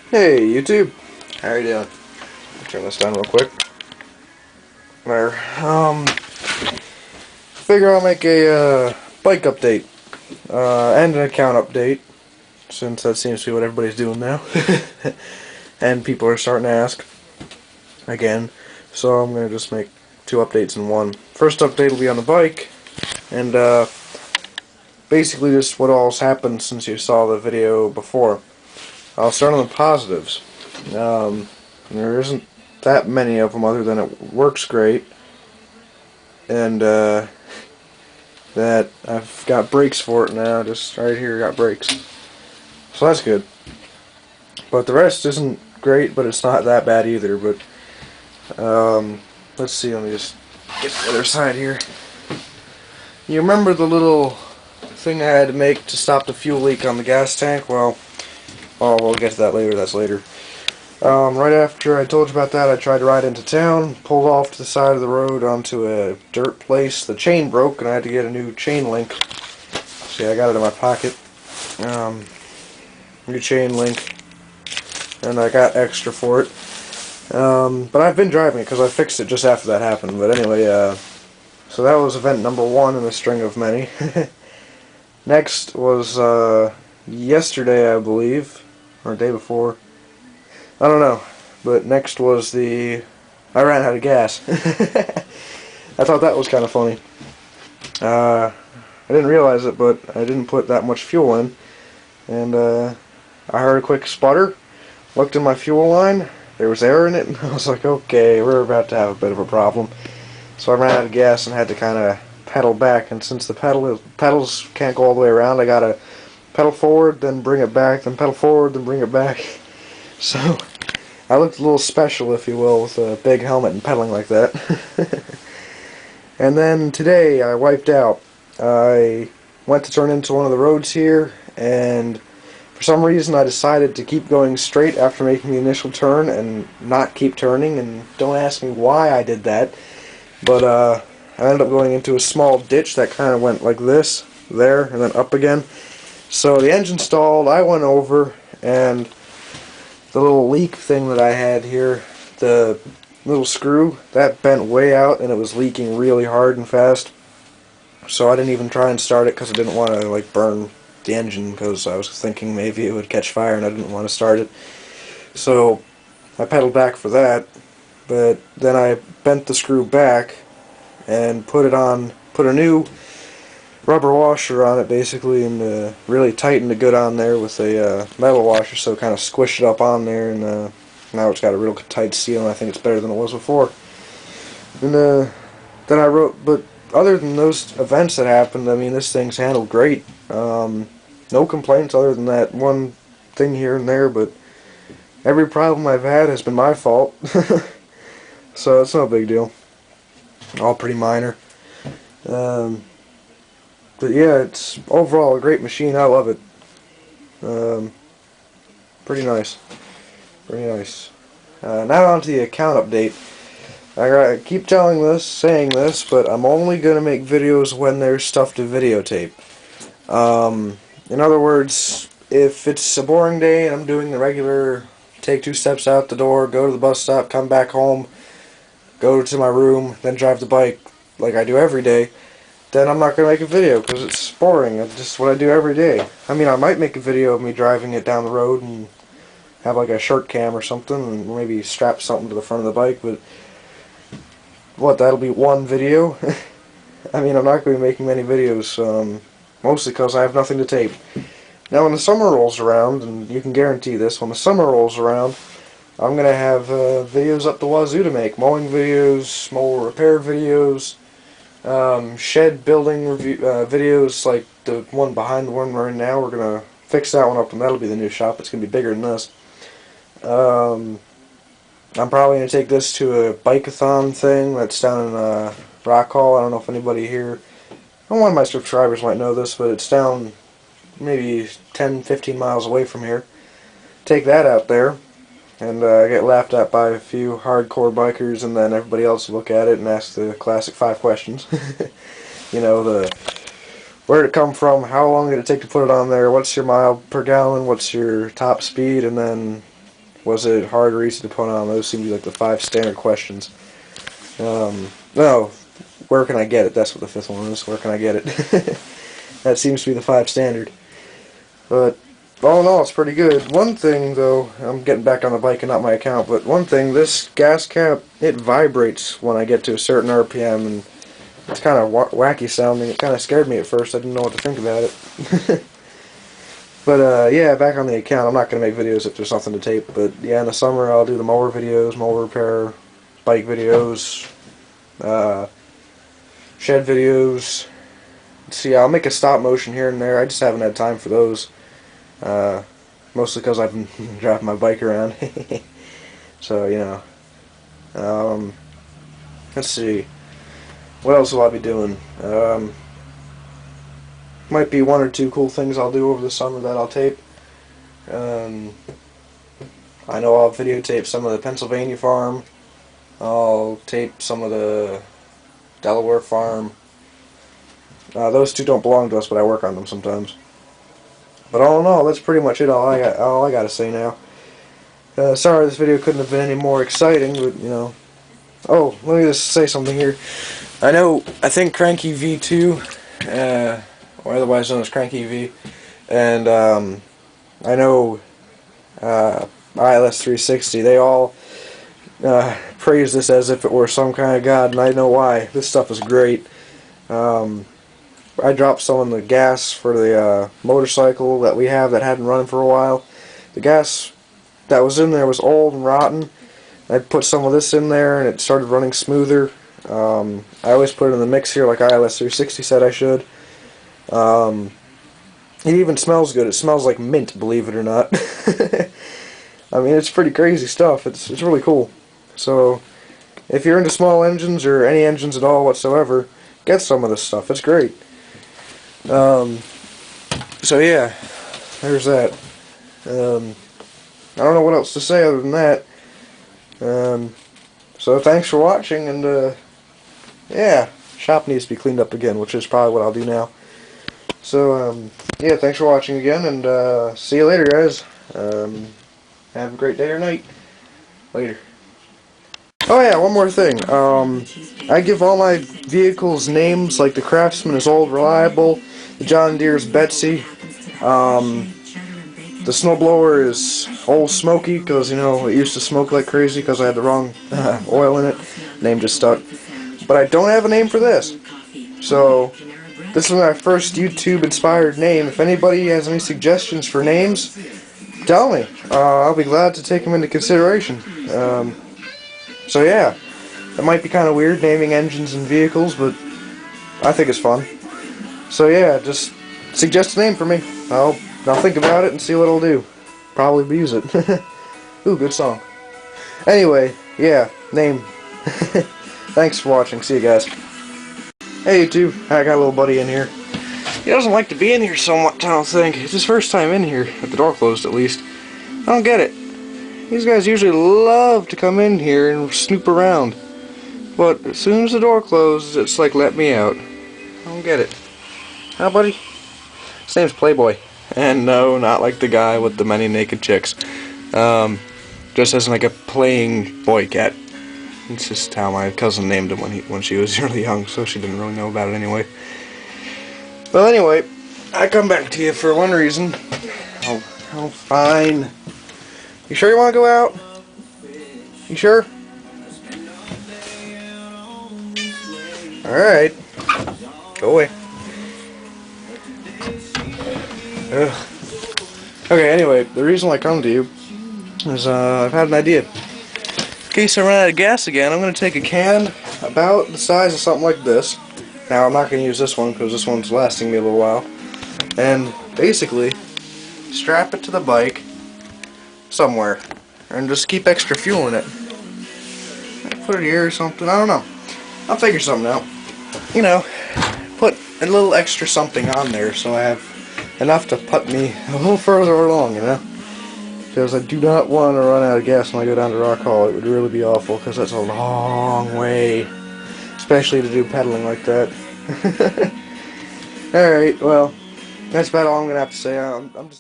Hey YouTube, how you doing? Turn this down real quick. There. Figure I'll make a bike update and an account update, since that seems to be what everybody's doing now, and people are starting to ask again. So I'm gonna just make two updates in one. First update will be on the bike, and basically just what all's happened since you saw the video before. I'll start on the positives. There isn't that many of them other than it works great, and that I've got brakes for it now. Just right here, got brakes, so that's good. But the rest isn't great, but it's not that bad either. But let's see. Let me just get the other side here. You remember the little thing I had to make to stop the fuel leak on the gas tank? Well, we'll get to that later. That's later. Right after I told you about that, I tried to ride into town, pulled off to the side of the road onto a dirt place. The chain broke, and I had to get a new chain link. See, I got it in my pocket. New chain link, and I got extra for it. But I've been driving it because I fixed it just after that happened. But anyway, so that was event number one in a string of many. Next was yesterday, I believe, or the day before. I don't know, but next was I ran out of gas. I thought that was kind of funny. I didn't realize it, but I didn't put that much fuel in, and I heard a quick sputter, looked in my fuel line, there was air in it, and I was like, okay, we're about to have a bit of a problem. So I ran out of gas and had to kind of pedal back, and since the pedals can't go all the way around, I gotta pedal forward, then bring it back, then pedal forward, then bring it back. So I looked a little special, if you will, with a big helmet and pedaling like that. And then today I wiped out. I went to turn into one of the roads here, and for some reason I decided to keep going straight after making the initial turn and not keep turning, and don't ask me why I did that, but I ended up going into a small ditch that kind of went like this, there, and then up again. So the engine stalled, I went over, and the little leak thing that I had here, the little screw, that bent way out and it was leaking really hard and fast. So I didn't even try and start it because I didn't want to like burn the engine, because I was thinking maybe it would catch fire and I didn't want to start it. So I pedaled back for that, but then I bent the screw back and put a new rubber washer on it basically, and really tightened it good on there with a metal washer, so it kind of squished it up on there, and now it's got a real tight seal, and I think it's better than it was before. And then I wrote, but other than those events that happened, I mean, this thing's handled great. No complaints other than that one thing here and there, but every problem I've had has been my fault. So it's no big deal. All pretty minor. But yeah, it's overall a great machine. I love it. Pretty nice. Pretty nice. Now on to the account update. I keep saying this, but I'm only going to make videos when there's stuff to videotape. In other words, if it's a boring day and I'm doing the regular take 2 steps out the door, go to the bus stop, come back home, go to my room, then drive the bike like I do every day, then I'm not going to make a video because it's boring. It's just what I do every day. I mean, I might make a video of me driving it down the road and have like a short cam or something and maybe strap something to the front of the bike, but what, that'll be one video? I mean, I'm not going to be making many videos, mostly because I have nothing to tape. Now when the summer rolls around, and you can guarantee this, when the summer rolls around, I'm going to have videos up the wazoo to make. Mowing videos, mower repair videos, shed building review videos, like the one behind the one we're in now. We're going to fix that one up, and that'll be the new shop. It's going to be bigger than this. I'm probably going to take this to a bike-a-thon thing that's down in Rock Hall. I don't know if anybody here, one of my subscribers might know this, but it's down maybe 10-15 miles away from here. Take that out there, and get laughed at by a few hardcore bikers, and then everybody else will look at it and ask the classic 5 questions. You know, where did it come from, how long did it take to put it on there, what's your mile per gallon, what's your top speed, and then Was it hard or easy to put on? Those seem to be like the 5 standard questions. No, where can I get it? That's what the 5th one is. Where can I get it? That seems to be the 5 standard. But all in all, it's pretty good. One thing, though, I'm getting back on the bike and not my account, but one thing, this gas cap, it vibrates when I get to a certain RPM, and it's kind of wacky sounding. It kind of scared me at first. I didn't know what to think about it. But, yeah, back on the account, I'm not going to make videos if there's something to tape, but, yeah, in the summer, I'll do the mower videos, mower repair, bike videos, shed videos. See, I'll make a stop motion here and there. I just haven't had time for those. Mostly because I've been driving my bike around. So, you know. Let's see. What else will I be doing? Might be 1 or 2 cool things I'll do over the summer that I'll tape. I know I'll videotape some of the Pennsylvania farm. I'll tape some of the Delaware farm. Those 2 don't belong to us, but I work on them sometimes. But all in all, that's pretty much it. All I got to say now. Sorry this video couldn't have been any more exciting, but you know. Oh, let me just say something here. I think Cranky V2, or otherwise known as Cranky V, and I know ILS 360. They all praise this as if it were some kind of god, and I know why. This stuff is great. I dropped some in the gas for the motorcycle that we have that hadn't run for a while. The gas that was in there was old and rotten. I put some of this in there and it started running smoother. I always put it in the mix here like ILS 360 said I should. It even smells good. It smells like mint, believe it or not. I mean, it's pretty crazy stuff. It's really cool. So, if you're into small engines or any engines at all whatsoever, get some of this stuff. It's great. So yeah, there's that. I don't know what else to say other than that. So thanks for watching, and yeah, shop needs to be cleaned up again, which is probably what I'll do now. So yeah, thanks for watching again, and see you later, guys. Have a great day or night. Later. Oh yeah, one more thing. I give all my vehicles names, like the Craftsman is Old Reliable, the John Deere's Betsy, the snowblower is Old Smoky, because, you know, it used to smoke like crazy because I had the wrong oil in it. Name just stuck. But I don't have a name for this. So, this is my first YouTube-inspired name. If anybody has any suggestions for names, tell me. I'll be glad to take them into consideration. So yeah, it might be kind of weird naming engines and vehicles, but I think it's fun. So yeah, just suggest a name for me. I'll think about it and see what I'll do. Probably use it. Ooh, good song. Anyway, yeah, name. Thanks for watching. See you guys. Hey YouTube, I got a little buddy in here. He doesn't like to be in here so much, I don't think. It's his first time in here, with the door closed at least. I don't get it. These guys usually love to come in here and snoop around. But as soon as the door closes, it's like, let me out. I don't get it. Huh, buddy? His name's Playboy. And no, not like the guy with the many naked chicks. Just as like a playing boy cat. It's just how my cousin named him when she was really young, so she didn't really know about it anyway. Well, anyway, I come back to you for one reason. Oh, fine. You sure you want to go out? You sure? Alright. Go away. Ugh. Okay, anyway, the reason I come to you is I've had an idea. In case I run out of gas again, I'm going to take a can about the size of something like this. Now, I'm not going to use this one because this one's lasting me a little while. And basically, strap it to the bike somewhere and just keep extra fuel in it. Put it here or something, I don't know. I'll figure something out. You know, put a little extra something on there so I have enough to put me a little further along, you know? Because I do not want to run out of gas when I go down to Rock Hall. It would really be awful because that's a long way, especially to do pedaling like that. Alright, well, that's about all I'm going to have to say. I'm just